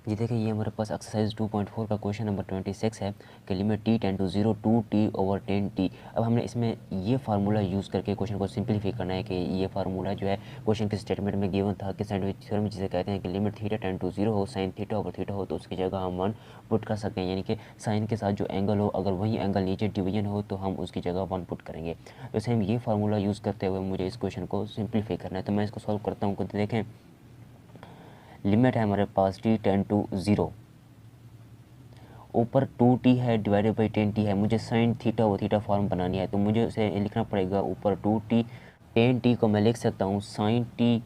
जी देखिए, ये हमारे पास एक्सरसाइज 2.4 का क्वेश्चन नंबर 26 है कि limit t tend to 0 two t over 10t। अब हमने इसमें ये फार्मूला यूज़ करके क्वेश्चन को सिंपलीफाई करना है कि ये फार्मूला जो है क्वेश्चन के स्टेटमेंट में गिवन था कि सैंडविच थ्योरम जिसे कहते हैं कि लिमिट थीटा टेंड टू 0 हो, साइन थीटा ओवर थीटा हो, तो उसकी जगह हम 1 पुट कर सकते हैं। यानी कि साइन के साथ जो एंगल हो, अगर वही एंगल नीचे डिवीजन हो तो हम उसकी जगह 1 पुट करेंगे। तो सेम ये फार्मूला यूज़ करते हुए मुझे इस क्वेश्चन को सिंपलीफाई करना है। तो मैं इसको सॉल्व करता हूँ। देखें, लिमिट है हमारे पास टी टेंड टू 0, ऊपर 2t है डिवाइडेड बाई 10t है। मुझे साइन थीटा व थीटा फॉर्म बनानी है, तो मुझे उसे लिखना पड़ेगा ऊपर 2t। 10t को मैं लिख सकता हूँ sine t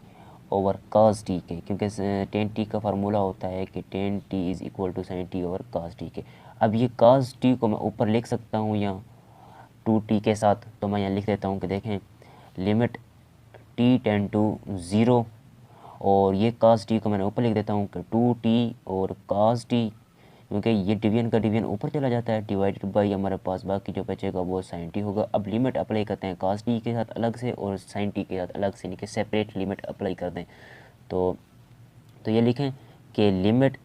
over cos t के, क्योंकि 10t का फार्मूला होता है कि 10t is equal to sine t over cos t के। अब ये कास टी को मैं ऊपर लिख सकता हूँ यहाँ 2t के साथ, तो मैं यहाँ लिख देता हूँ कि देखें लिमिट t टेंड टू 0, और ये कास टी को मैंने ऊपर लिख देता हूँ कि 2t और कास टी, क्योंकि ये डिवीजन का डिवीजन ऊपर चला जाता है, डिवाइडेड बाई हमारे पास बाकी जो बचेगा वो साइन टी होगा। अब लिमिट अप्लाई करते हैं कास टी के साथ अलग से और साइन टी के साथ अलग से, यानी कि सेपरेट लिमिट अप्लाई कर दें। तो ये लिखें कि लिमिट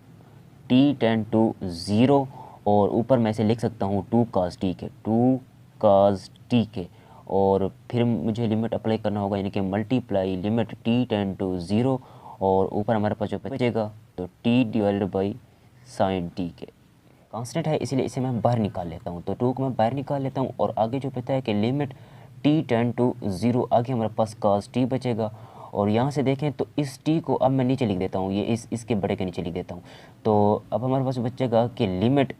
टी टेंड टू 0, और ऊपर मैं इसे लिख सकता हूँ 2 कास टी के, 2 कास टी के, और फिर मुझे लिमिट अप्लाई करना होगा, यानी कि multiply limit t tend to 0, और ऊपर हमारे पास जो बचेगा तो t divided by sine t के। कांस्टेंट है इसलिए इसे मैं बाहर निकाल लेता हूँ, तो 2 को मैं बाहर निकाल लेता हूँ, और आगे जो पता है कि लिमिट टी टेंड टू 0, आगे हमारे पास कास टी बचेगा। और यहाँ से देखें तो इस टी को अब मैं नीचे लिख देता हूँ, ये इसके बड़े के नीचे लिख देता हूँ। तो अब हमारे पास बचेगा कि लिमिट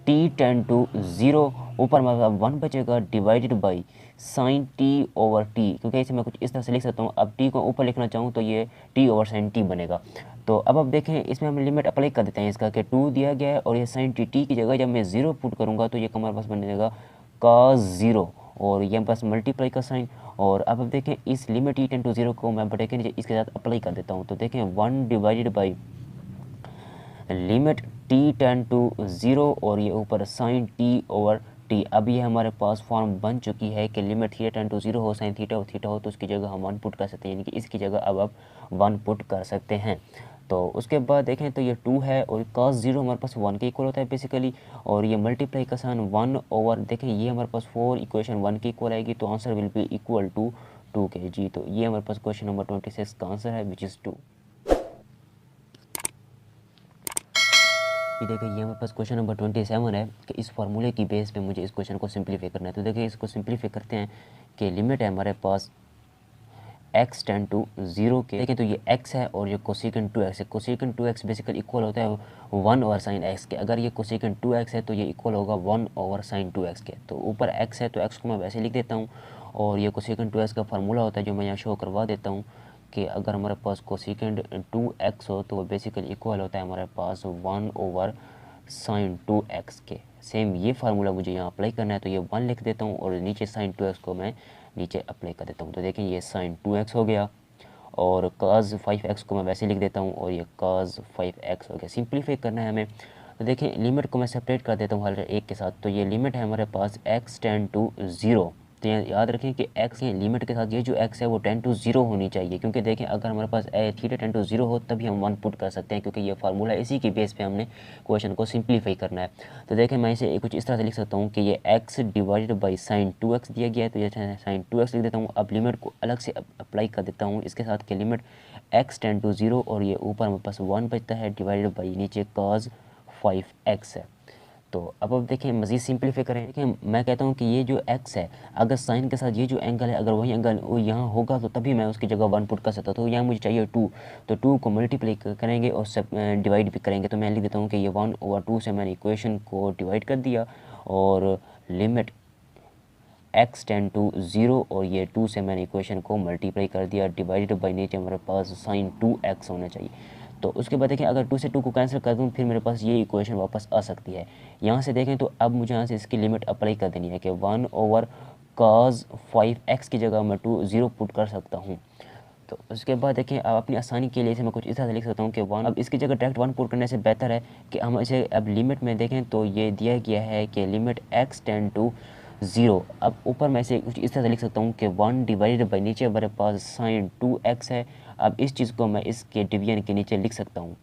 टी टेंड टू 0, ऊपर हमारे पास 1 बचेगा divided by sine t over T, क्योंकि इसे मैं कुछ इस तरह से लिख सकता हूँ। अब टी को ऊपर लिखना चाहूँ तो ये टी ओवर साइन टी बनेगा। तो अब देखें इसमें हम लिमिट अप्लाई कर देते हैं इसका कि 2 दिया गया है, और ये साइन टी की जगह जब मैं 0 पुट करूँगा तो ये हमारे पास बन जाएगा cos 0, और ये पास मल्टीप्लाई का साइन। और अब देखें इस लिमिट टी टेंड टू 0 को मैं बटे के नीचे इसके साथ अप्लाई कर देता हूँ। तो देखें 1 divided by limit t tend to 0, और ये ऊपर साइन टी ओवर टी। अब ये हमारे पास फॉर्म बन चुकी है कि लिमिट थीटा टेंड टू 0 हो, साइन थीटा और थीटा हो, तो उसकी जगह हम 1 पुट कर सकते हैं, यानी कि इसकी जगह अब आप 1 पुट कर सकते हैं। तो उसके बाद देखें तो ये 2 है, और cos 0 हमारे पास 1 के इक्वल होता है बेसिकली, और ये मल्टीप्लाई का साइन 1 ओवर, देखें ये हमारे पास 4 इक्वेशन 1 के इक्वल आएगी, तो answer will be equal to 2 के। जी तो ये हमारे पास क्वेश्चन नंबर 26 का आंसर है, विच इज़ 2। ये देखिए ये हमारे पास क्वेश्चन नंबर 27 है कि इस फार्मूले की बेस पे मुझे इस क्वेश्चन को सिंपलीफाई करना है। तो देखिए इसको सिंपलीफाई करते हैं कि लिमिट है हमारे पास x टेंड टू 0 के, देखिए तो ये x है और ये कोसेकेंड 2x है। कोसेकेंड 2x बेसिकली इक्वल होता है 1 ओवर साइन x के। अगर ये कोसेकेंड 2x है तो ये इक्वल होगा 1 ओवर साइन 2x के। तो ऊपर x है तो x को मैं वैसे लिख देता हूँ, और ये कोसेकेंड 2x का फार्मूला होता है जो मैं यहाँ शो करवा देता हूँ कि अगर हमारे पास कोसेकेंड 2x हो तो वो बेसिकली इक्वल होता है हमारे पास 1 ओवर साइन 2x के। सेम ये फार्मूला मुझे यहाँ अप्लाई करना है, तो ये 1 लिख देता हूँ, और नीचे साइन 2x को मैं नीचे अप्लाई कर देता हूँ। तो देखें ये साइन 2x हो गया, और cos 5x को मैं वैसे लिख देता हूँ, और ये cos 5x हो गया। सिंपलीफाई करना है हमें, तो देखें लिमिट को मैं सेपरेट कर देता हूँ हर एक के साथ। तो ये लिमिट है हमारे पास x टेंड टू 0, तो याद रखें कि x के लिमिट के साथ ये जो x है वो टेंड टू 0 होनी चाहिए, क्योंकि देखें अगर हमारे पास थीटा टेंड टू 0 हो तभी हम 1 पुट कर सकते हैं, क्योंकि ये फार्मूला इसी की बेस पे हमने क्वेश्चन को सिंपलीफाई करना है। तो देखें मैं इसे कुछ इस तरह से लिख सकता हूँ कि ये x divided by sign 2x दिया गया है, तो ये साइन 2x लिख देता हूँ। अब लिमिट को अलग से अप्लाई कर देता हूँ इसके साथ कि लिमिट x टेंड टू 0, और ये ऊपर हमारे पास 1 बचता है डिवाइडेड बाई नीचे cos 5x है। तो अब देखें मज़ीद सिंपलीफाई करें। देखिए मैं कहता हूँ कि ये जो x है, अगर साइन के साथ ये जो एंगल है, अगर वही एंगल वो यहाँ होगा तो तभी मैं उसकी जगह 1 पुट कर सकता। तो यहाँ मुझे चाहिए 2, तो 2 को मल्टीप्लाई करेंगे और सब डिवाइड भी करेंगे। तो मैं लिख देता हूँ कि ये 1 ओवर 2 से मैंने इक्वेशन को डिवाइड कर दिया, और लिमिट x टेंड टू 0, और ये 2 से मैंने इक्वेशन को मल्टीप्लाई कर दिया, डिवाइडेड बाई नीचे हमारे पास साइन 2x होना चाहिए। तो उसके बाद देखें अगर 2 से 2 को कैंसिल कर दूँ फिर मेरे पास ये इक्वेशन वापस आ सकती है। यहाँ से देखें तो अब मुझे यहाँ से इसकी लिमिट अप्लाई कर देनी है कि 1 ओवर cos 5x की जगह मैं 0 पुट कर सकता हूँ। तो उसके बाद देखिए अब अपनी आसानी के लिए इसे मैं कुछ इस तरह से लिख सकता हूँ कि 1, अब इसकी जगह डायरेक्ट 1 पुट करने से बेहतर है कि हम इसे अब लिमिट में देखें तो ये दिया गया है कि लिमिट x टेंड टू 0। अब ऊपर मैं इसे कुछ इस तरह से लिख सकता हूँ कि 1 डिवाइडेड बाई नीचे हमारे पास साइन 2x है। अब इस चीज़ को मैं इसके डिवीजन के नीचे लिख सकता हूँ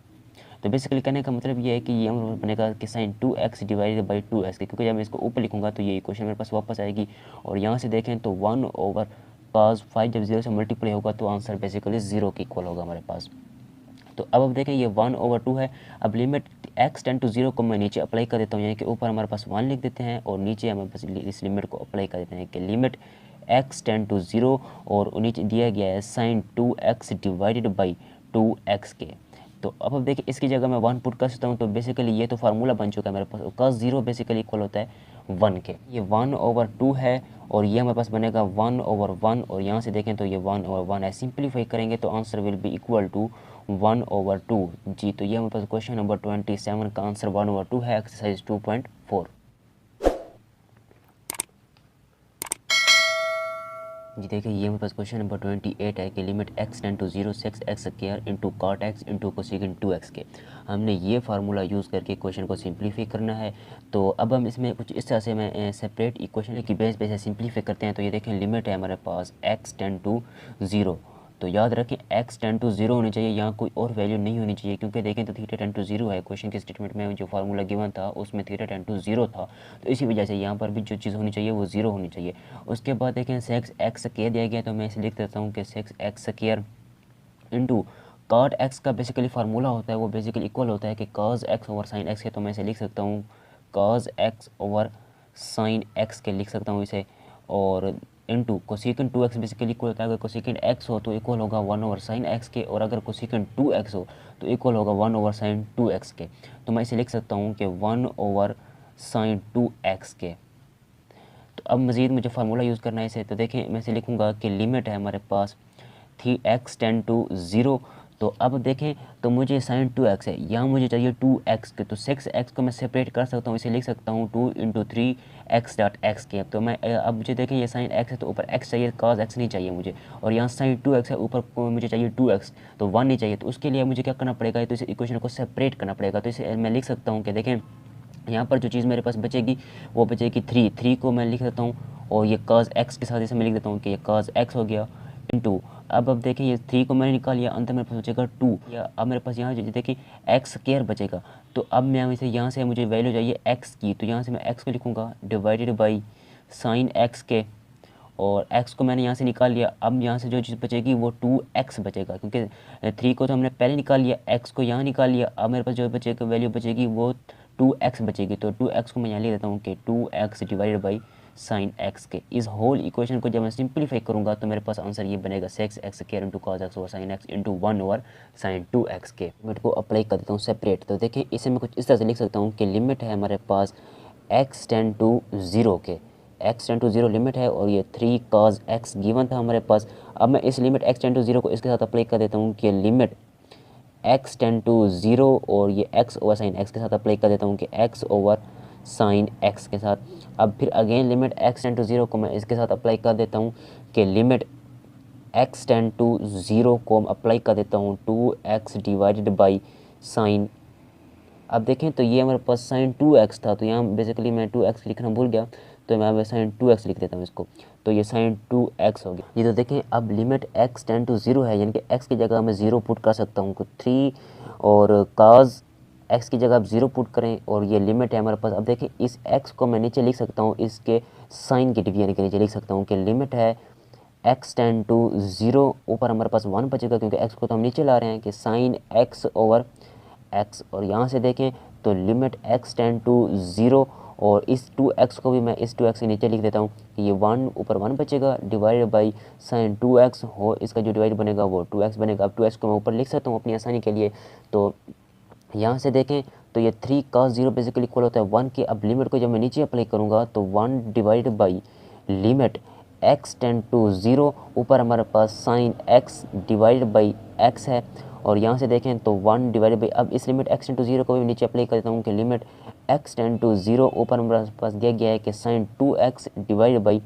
तो बेसिकली कहने का मतलब ये है कि ये हमारे पास बनेगा कि sign 2x divided by 2x के, क्योंकि जब मैं इसको ऊपर लिखूंगा तो ये इक्वेशन मेरे पास वापस आएगी। और यहाँ से देखें तो 1/cos 5 जब 0 से मल्टीप्लाई होगा तो आंसर बेसिकली 0 के इक्वल होगा हमारे पास। तो अब देखें ये 1/2 है। अब लिमिट x टेंड टू 0 को मैं नीचे अप्लाई कर देता हूँ, यानी कि ऊपर हमारे पास 1 लिख देते हैं और नीचे हमारे पास इस लिमिट को अप्लाई कर देते हैं कि लिमिट x टेंड टू 0 और नीचे दिया गया है sign 2x divided by 2x के। तो अब देखिए इसकी जगह मैं 1 पुट कर सकता हूँ, तो बेसिकली ये तो फार्मूला बन चुका है मेरे पास। cos 0 बेसिकली इक्वल होता है 1 के। ये 1/2 है और ये हमारे पास बनेगा 1/1 और यहाँ से देखें तो ये 1/1 है। सिंप्लीफाई करेंगे तो answer will be equal to 1/2 जी। तो ये हमारे पास क्वेश्चन नंबर 27 का आंसर 1/2 है, एक्सरसाइज 2.4 जी। देखिए ये हमारे पास क्वेश्चन नंबर 28 है कि limit x tend to 0 sec x square into cot x into cosecant 2x के। हमने ये फार्मूला यूज़ करके क्वेश्चन को सिंप्लीफाई करना है। तो अब हम इसमें कुछ इस तरह से मैं सेपरेट इक्वेशन की बेस पे से सिंप्लीफाई करते हैं। तो ये देखें लिमिट है हमारे पास x टेंड टू 0, तो याद रखें x टेंड टू 0 होनी चाहिए, यहाँ कोई और वैल्यू नहीं होनी चाहिए, क्योंकि देखें तो थीटा टेंड टू 0 है। क्वेश्चन के स्टेटमेंट में जो फार्मूला गिवन था उसमें थीटा टेंड टू 0 था, तो इसी वजह से यहाँ पर भी जो चीज़ होनी चाहिए वो 0 होनी चाहिए। उसके बाद देखें सेक्स एक्स स्क्वायर दिया गया, तो मैं इसे लिख देता हूँ कि sec x square into cot x का बेसिकली फार्मूला होता है वो बेसिकली इक्वल होता है कि cos x over sine x के। तो मैं इसे लिख सकता हूँ cos x over sine x के लिख सकता हूँ इसे, और into cosecant 2x basically equal होता है, अगर कोसेकेंट x हो तो इक्वल होगा 1 ओवर साइन x के, और अगर कोसेकेंट 2x हो तो इक्वल होगा 1 ओवर साइन 2x के। तो मैं इसे लिख सकता हूँ कि 1 ओवर साइन 2x के। तो अब मज़ीद मुझे फार्मूला यूज़ करना है इसे, तो देखें मैं इसे लिखूँगा कि लिमिट है हमारे पास थी x टेंड टू 0। तो अब देखें तो मुझे साइन 2x है, यहाँ मुझे चाहिए 2x के, तो 6x को मैं सेपरेट कर सकता हूँ, इसे लिख सकता हूँ 2 इंटू 3x डॉट एक्स के। तो मैं अब मुझे देखें ये साइन x है तो ऊपर x चाहिए, cos x नहीं चाहिए मुझे, और यहाँ साइन 2x है ऊपर मुझे चाहिए 2x, तो 1 नहीं चाहिए। तो उसके लिए मुझे क्या करना पड़ेगा, तो इस इक्वेशन को सेपरेट करना पड़ेगा। तो इसे मैं लिख सकता हूँ कि देखें यहाँ पर जो चीज़ मेरे पास बचेगी वो बचेगी 3 को मैं लिख देता हूँ, और ये cos x के साथ इसे मैं लिख देता हूँ कि ये cos x हो गया इंटू, अब देखिए ये 3 को मैंने निकाल लिया, अंदर मेरे पास बचेगा 2, या अब मेरे पास यहाँ देखिए एक्स स्क्वायर बचेगा। तो अब मैं इसे यहाँ से मुझे वैल्यू चाहिए x की, तो यहाँ से मैं x को लिखूँगा डिवाइडेड बाई साइन x के, और x को मैंने यहाँ से निकाल लिया। अब यहाँ से जो चीज़ बचेगी वो 2x बचेगा, क्योंकि 3 को तो हमने पहले निकाल लिया, x को यहाँ निकाल लिया। अब मेरे पास जो बचेगा वैल्यू बचेगी वो 2x बचेगी, तो 2x को मैं यहाँ लिख देता हूँ कि 2x divided by sine x के। इस होल इक्वेशन को जब मैं सिंप्लीफाई करूँगा तो मेरे पास आंसर ये बनेगा 6x square into cos x over sine x into 1 over sine 2x के। लिमिट को अप्लाई कर देता हूँ सेपरेट। तो देखिए इसे मैं कुछ इस तरह से लिख सकता हूँ कि लिमिट है हमारे पास x टेंड टू 0 के, x टेंड टू 0 लिमिट है, और ये 3 cos x गिवन था हमारे पास। अब मैं इस लिमिट x टेंड टू 0 को इसके साथ अप्लाई कर देता हूँ कि लिमिट x टेंड टू 0, और ये x ओवर साइन x के साथ अप्लाई कर देता हूँ कि x ओवर साइन x के साथ। अब फिर again limit x tend to 0 को मैं इसके साथ अप्लाई कर देता हूँ कि लिमिट x टेंड टू 0 को अप्लाई कर देता हूँ 2x डिवाइडेड बाई साइन। अब देखें तो ये हमारे पास साइन 2x था, तो यहाँ बेसिकली मैं 2x लिखना भूल गया, तो मैं साइन 2x लिख देता हूँ इसको, तो ये साइन 2x हो गया। ये तो देखें अब लिमिट x टेंड टू 0 है, यानी कि x की जगह मैं 0 पुट कर सकता हूँ, तो 3 और cos x की जगह आप 0 पुट करें, और ये लिमिट है हमारे पास। अब देखें इस x को मैं नीचे लिख सकता हूँ, इसके साइन के डिवीजन के नीचे लिख सकता हूँ कि लिमिट है x टेंड टू 0, ऊपर हमारे पास 1 बचेगा क्योंकि x को तो हम नीचे ला रहे हैं कि साइन x ओवर x, और यहाँ से देखें तो लिमिट x टेंड टू 0, और इस 2x को भी मैं इस 2x के नीचे लिख देता हूँ कि ये 1 ऊपर 1 बचेगा डिवाइडेड बाई साइन 2x हो, इसका जो डिवाइड बनेगा वो 2x बनेगा। अब 2x को मैं ऊपर लिख सकता हूँ अपनी आसानी के लिए। तो यहाँ से देखें तो ये 3 cos 0 बेसिकली इक्वल होता है 1 के। अब लिमिट को जब मैं नीचे अप्लाई करूँगा तो 1 divided by limit x tend to 0, ऊपर हमारे पास sine x divided by x है, और यहाँ से देखें तो 1 डिवाइडेड बाई, अब इस लिमिट x टेंड टू 0 को भी नीचे अप्लाई कर देता हूँ कि लिमिट x टेंड टू 0, ऊपर हमारे पास दिया गया है कि sign 2x divided by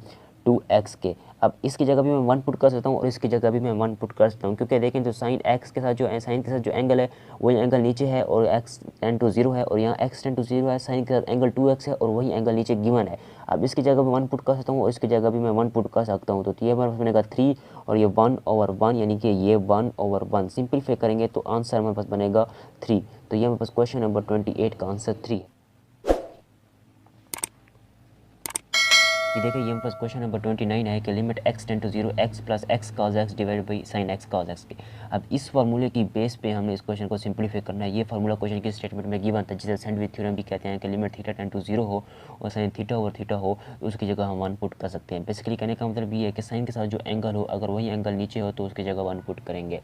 2x के। अब इसकी जगह भी मैं 1 पुट कर सकता हूँ और इसकी जगह भी मैं 1 पुट कर सकता हूँ, क्योंकि देखें तो साइन x के साथ जो साइन के साथ जो एंगल है वही एंगल नीचे है और x टेंड टू 0 है, और यहाँ x टेंड टू 0 है, साइन के साथ एंगल 2x है और वही एंगल नीचे गिवन है। अब इसकी जगह मैं 1 पुट कर सकता हूँ और इसकी जगह भी मैं 1 पुट कर सकता हूँ, तो ये हमारे पास बनेगा 3 और ये 1/1, यानी कि ये 1/1। सिंपलीफाई करेंगे तो आंसर हमारे पास बनेगा 3। तो ये हमारे पास क्वेश्चन नंबर 28 का आंसर 3 है। ये देखिए ये हमारे पास क्वेश्चन नंबर 29 है कि limit x tend to 0 x plus x cos x divided by sine x cos x के। अब इस फार्मूले की बेस पे हमने इस क्वेश्चन को सिंपलीफाई करना है। ये फार्मूला क्वेश्चन की स्टेटमेंट में गिवन था, जिसे सैंडविच थ्योरम भी कहते हैं कि लिमिट थीटा टेंड टू 0 हो और साइन थीटा ओवर थीटा हो तो उसकी जगह हम 1 पुट कर सकते हैं। बेसिकली कहने का मतलब ये है कि साइन के साथ जो एंगल हो अगर वही एंगल नीचे हो तो उसकी जगह 1 पुट करेंगे।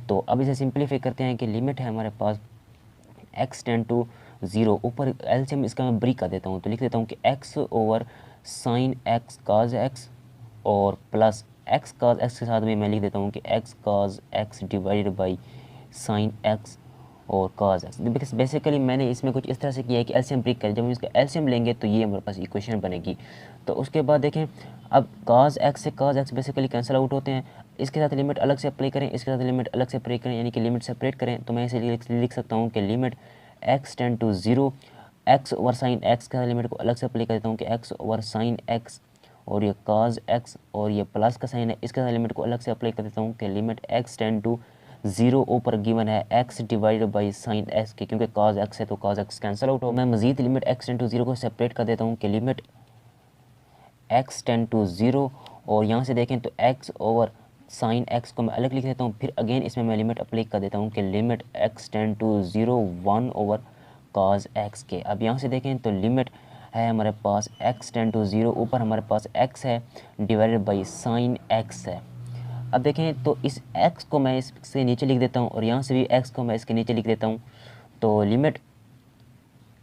तो अब इसे सिंपलीफाई करते हैं कि लिमिट है हमारे पास x टेंड टू 0, ऊपर एलसीएम इसका मैं ब्रेक कर देता हूँ, तो लिख देता हूँ कि x ओवर साइन एक्स काज एक्स और प्लस एक्स काज एक्स के साथ में मैं लिख देता हूँ कि x cause x divided by sine x और काज एक्स। बेसिकली मैंने इसमें कुछ इस तरह से किया है कि एलसीएम ब्रेक करें, जब हम इसका एलसीएम लेंगे तो ये हमारे पास इक्वेशन बनेगी। तो उसके बाद देखें अब काज एक्स से काज एक्स बेसिकली कैंसिल आउट होते हैं, इसके साथ लिमिट अलग से अप्लाई करें, इसके साथ लिमिट अलग से अप्लाई करें, यानी कि लिमिट सेपरेट करें। तो मैं इसे लिख सकता हूँ कि limit x tend to 0 x over sine x का लिमिट को अलग से अप्लाई कर देता हूँ कि x ओवर साइन x और ये cos x और ये प्लस का साइन है इसके साथ लिमिट को अलग से अप्लाई कर देता हूँ कि लिमिट x टेंड टू 0 ऊपर गिवन है x divided by sine x के, क्योंकि cos x है तो cos x कैंसिल आउट हो। मैं मजीद लिमिट x टेंड टू 0 को सेपरेट कर देता हूँ कि लिमिट x टेंड टू 0 और यहाँ से देखें तो x ओवर साइन x को मैं अलग लिख देता हूँ, फिर अगेन इसमें मैं लिमिट अप्लाई कर देता हूँ कि limit x tend to 0 1 over cos x के। अब यहाँ से देखें तो लिमिट है हमारे पास x टेंड टू 0, ऊपर हमारे पास x है डिवाइडेड बाई साइन x है। अब देखें तो इस x को मैं इसके नीचे लिख देता हूँ और यहाँ से भी x को मैं इसके नीचे लिख देता हूँ, तो लिमिट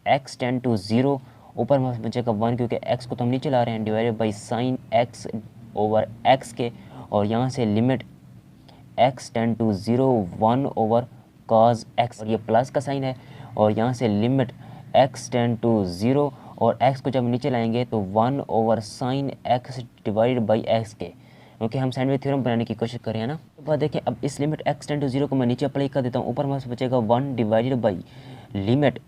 x टेंड टू 0 ऊपर में बचेगा 1 क्योंकि x को तो हम नीचे ला रहे हैं divided by sine x over x के, और यहाँ से limit x tend to 0 1 over cos x और ये प्लस का साइन है, और यहाँ से लिमिट x टेंड टू 0 और x को जब नीचे लाएंगे तो 1 over sine x divided by x के, क्योंकि हम सैंडविच थ्योरम बनाने की कोशिश कर रहे हैं ना। तो बाद देखिए अब इस लिमिट x टेंड टू 0 को मैं नीचे अप्लाई कर देता हूँ, ऊपर में बचेगा 1 divided by limit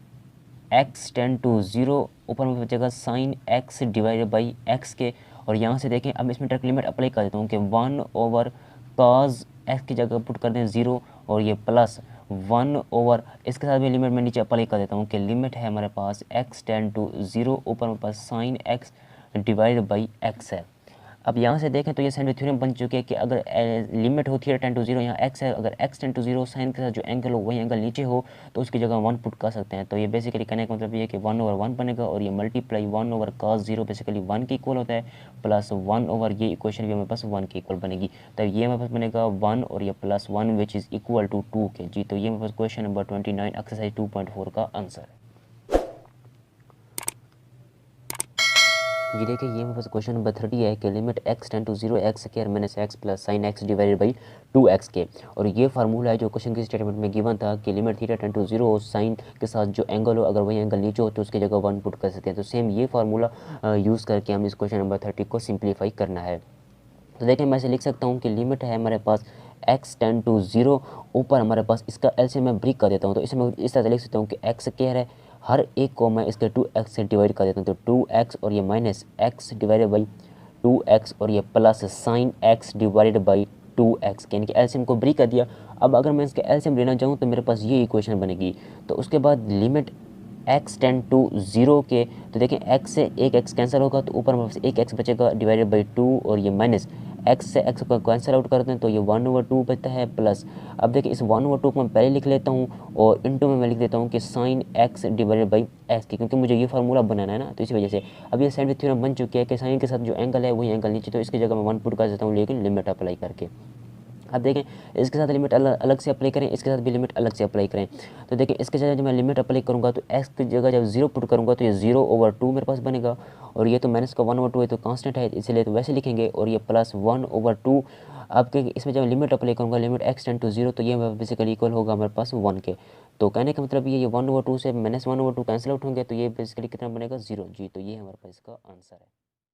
x tend to 0 ऊपर में बचेगा sine x divided by x के, और यहाँ से देखें अब इसमें डायरेक्ट लिमिट अप्लाई कर देता हूँ कि 1 ओवर cos x की जगह पुट कर दें 0 और ये प्लस 1 ओवर इसके साथ भी लिमिट में नीचे अप्लाई कर देता हूँ कि लिमिट है हमारे पास x टेंड टू 0 ऊपर में पास sine x divided by x है। अब यहाँ से देखें तो ये सैंडविच थ्योरम बन चुके हैं कि अगर लिमिट हो थीटा टेंड टू 0, यहाँ x है, अगर x टेंड टू 0 साइन के साथ जो एंगल हो वही एंगल नीचे हो तो उसकी जगह 1 पुट कर सकते हैं। तो ये बेसिकली कहने का मतलब ये है कि 1 ओवर 1 बनेगा और ये मल्टीप्लाई 1 ओवर cos 0 बेसिकली 1 के इक्वल होता है, प्लस 1 ओवर ये इक्वेशन भी हमारे पास 1 के इक्वल बनेगी। तो ये हमारे पास बनेगा 1 और ये plus 1 which is equal to 2 के। जी तो ये हमारे पास क्वेश्चन नंबर 29 एक्सरसाइज 2.4 का आंसर है। जी देखिए ये मेरे पास क्वेश्चन नंबर 30 है कि limit x tend to 0 x square minus x plus sine x divided by 2x के, और ये फार्मूला है जो क्वेश्चन की स्टेटमेंट में गिवन था कि limit theta tend to 0 sine के साथ जो एंगल हो अगर वही एंगल नीचे हो तो उसकी जगह 1 पुट कर सकते हैं। तो सेम ये फार्मूला यूज़ करके हम इस क्वेश्चन नंबर 30 को सिंप्लीफाई करना है। तो देखिए मैं ऐसे लिख सकता हूँ कि लिमिट है हमारे पास x टेंड टू 0, ऊपर हमारे पास इसका एलसीएम मैं ब्रेक कर देता हूँ, तो इसे मैं इस तरह से लिख सकता हूँ कि x स्क्वायर है, हर एक को मैं इसके 2x से डिवाइड कर देता हूँ, तो 2x और ये minus x divided by 2x और ये plus sine x divided by 2x, यानी कि एलसीएम को ब्रेक कर दिया। अब अगर मैं इसका एलसीएम लेना चाहूँ तो मेरे पास ये इक्वेशन बनेगी। तो उसके बाद लिमिट x टेंड टू 0 के, तो देखें x से एक x कैंसिल होगा तो ऊपर हमारे पास एक x बचेगा डिवाइडेड बाई 2 और ये माइनस x से x को कैंसिल आउट करते हैं तो ये 1 ओवर 2 बचता है, प्लस अब देखिए इस 1 ओवर 2 को मैं पहले लिख लेता हूँ और इनटू में मैं लिख देता हूँ कि sine x divided by x की, क्योंकि मुझे ये फार्मूला बनाना है ना, तो इसी वजह से अब ये सैंडविच थ्योरम बन चुकी है कि साइन के साथ जो एंगल है वही एंगल नीचे, तो इसकी जगह मैं 1 पुट कर देता हूँ लेकिन लिमिट अप्लाई करके। अब देखें इसके साथ लिमिट अलग से अप्लाई करें, इसके साथ भी लिमिट अलग से अप्लाई करें। तो देखें इसके साथ जब मैं लिमिट अप्लाई करूँगा तो x की जगह जब 0 पुट करूँगा तो ये 0 ओवर 2 मेरे पास बनेगा, और ये तो माइनस का 1 ओवर 2 है तो कांस्टेंट है इसलिए तो वैसे लिखेंगे, और ये प्लस 1 ओवर 2। अब के इसमें जब लिमिट अप्लाई करूँगा लिमिट x टेंड टू 0 तो ये बेसिकली इक्वल होगा हमारे पास 1 के। तो कहने का मतलब ये 1 ओवर 2 से माइनस 1 ओवर 2 कैंसिल आउट होंगे तो ये बेसिकली कितना बनेगा 0। जी तो ये हमारे पास इसका आंसर है।